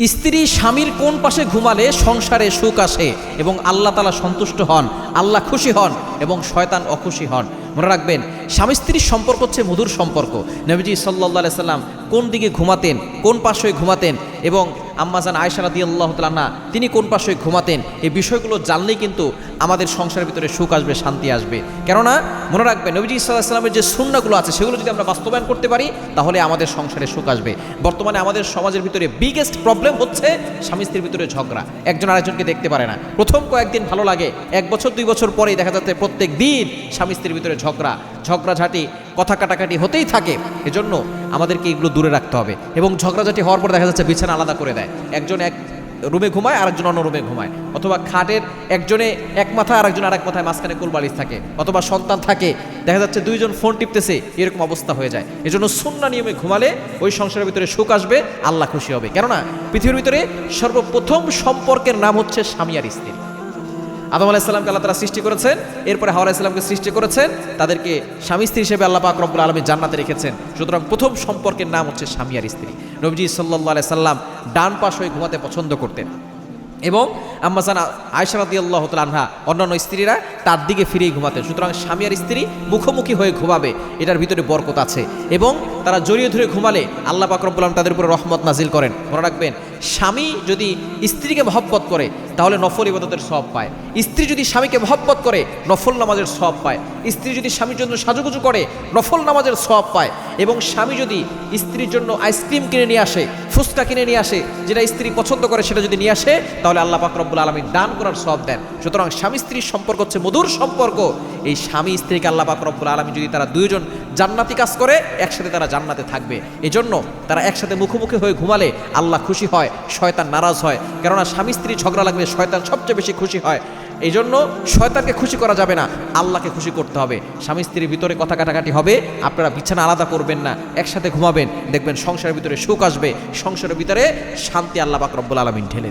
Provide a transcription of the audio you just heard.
স্ত্রী স্বামীর কোন পাশে ঘুমালে সংসারে সুখ আসে এবং আল্লাহ তাআলা সন্তুষ্ট হন, আল্লাহ খুশি হন এবং শয়তান অখুশি হন। মনে রাখবেন, স্বামী স্ত্রীর সম্পর্ক হচ্ছে মধুর সম্পর্ক। নবীজি সাল্লাল্লাহু আলাইহি সাল্লাম কোন দিকে ঘুমাতেন, কোন পাশে ঘুমাতেন এবং আম্মাজান আয়েশা রাদিয়াল্লাহু তাআলা আনহা তিনি কোন পাশে ঘুমাতেন, এই বিষয়গুলো জানলেই কিন্তু আমাদের সংসারের ভিতরে সুখ আসবে, শান্তি আসবে। কেননা মনে রাখবেন, নবীজি সাল্লাল্লাহু আলাইহি সাল্লামের যে সুন্নাহগুলো আছে সেগুলো যদি আমরা বাস্তবায়ন করতে পারি তাহলে আমাদের সংসারে সুখ আসবে। বর্তমানে আমাদের সমাজের ভিতরে বিগেস্ট প্রবলেম হচ্ছে স্বামী স্ত্রীর ভিতরে ঝগড়া, একজন আরেকজনকে দেখতে পারে না। প্রথম কয়েকদিন ভালো লাগে, 1 বছর 2 বছর পরেই দেখা যাচ্ছে প্রত্যেক দিন স্বামী স্ত্রীর ভিতরে ঝগড়াঝাটি, কথা কাটাকাটি হতেই থাকে। এজন্য আমাদেরকে এগুলো দূরে রাখতে হবে এবং ঝগড়াঝাটি হওয়ার পর দেখা যাচ্ছে বিছানা আলাদা করে দেয়, একজন এক রুমে ঘুমায় আরেকজন অন্য রুমে ঘুমায়, অথবা খাটের একজনে এক মাথায় আরেকজন আরেক মাথায়, মাঝখানে কোলবালিশ থাকে, অথবা সন্তান থাকে, দেখা যাচ্ছে 2 জন ফোন টিপতেছে, এরকম অবস্থা হয়ে যায়। এজন্য সুন্নাহ নিয়মে ঘুমালে ওই সংসারের ভিতরে সুখ আসবে, আল্লাহ খুশি হবে। কেননা পৃথিবীর ভিতরে সর্বপ্রথম সম্পর্কের নাম হচ্ছে স্বামী আর স্ত্রী। আদম আলাইহিস সালামকে আল্লাহ তাআলা সৃষ্টি করেছেন, এরপরে হাওয়া আলাইহিস সালামকে সৃষ্টি করেছেন, তাদেরকে স্বামী স্ত্রী হিসেবে আল্লাহ পাক রব্বুল আলামিন জান্নাতে রেখেছেন। সুতরাং প্রথম সম্পর্কের নাম হচ্ছে স্বামী আর স্ত্রী। নবীজি সাল্লাল্লাহু আলাইহি সাল্লাম ডান পাশ হয়ে ঘুমাতে পছন্দ করতেন এবং আম্মাজান আয়েশা রাদিয়াল্লাহু তাআলা আনহা অন্যান্য স্ত্রীরা তার দিকে ফিরেই ঘুমাতেন। সুতরাং স্বামী আর স্ত্রী মুখোমুখি হয়ে ঘুমাবে, এটার ভিতরে বরকত আছে এবং তারা জড়িয়ে ধরে ঘুমালে আল্লাহ পাক রব্বুল আলামিন তাদের উপরে রহমত নাজিল করেন। মনে রাখবেন, স্বামী যদি স্ত্রীকে মহব্বত করে তাহলে নফল ইবাদতের সওয়াব পায়, স্ত্রী যদি স্বামীকে মহব্বত করে নফল নামাজের সওয়াব পায়, স্ত্রী যদি স্বামীর জন্য সাজুগুজু করে নফল নামাজের সওয়াব পায়, এবং স্বামী যদি স্ত্রীর জন্য আইসক্রিম কিনে নিয়ে আসে, ফুচকা কিনে নিয়ে আসে, যেটা স্ত্রী পছন্দ করে সেটা যদি নিয়ে আসে তাহলে আল্লাহ পাক রব্বুল আলামিন দান করার সওয়াব দেন। সুতরাং স্বামী স্ত্রীর সম্পর্ক হচ্ছে মধুর সম্পর্ক। এই স্বামী স্ত্রীকে আল্লাহ পাক রব্বুল আলামিন যদি তারা 2 জন জান্নাতি কাজ করে একসাথে তারা জান্নাতে থাকবে। এজন্য তারা একসাথে মুখোমুখি হয়ে ঘুমালে আল্লাহ খুশি হয়, শয়তান নারাজ হয়। কেননা স্বামী স্ত্রী ঝগড়া লাগলে শয়তান সবচেয়ে বেশি খুশি হয়। এই জন্য শয়তানকে খুশি করা যাবে না, আল্লাহকে খুশি করতে হবে। স্বামী স্ত্রীর ভিতরে কথা কাটাকাটি হবে, আপনারা বিছানা আলাদা করবেন না, একসাথে ঘুমাবেন, দেখবেন সংসারের ভিতরে সুখ আসবে, সংসারের ভিতরে শান্তি আল্লাহ পাক রব্বুল আলামিন ঢেলে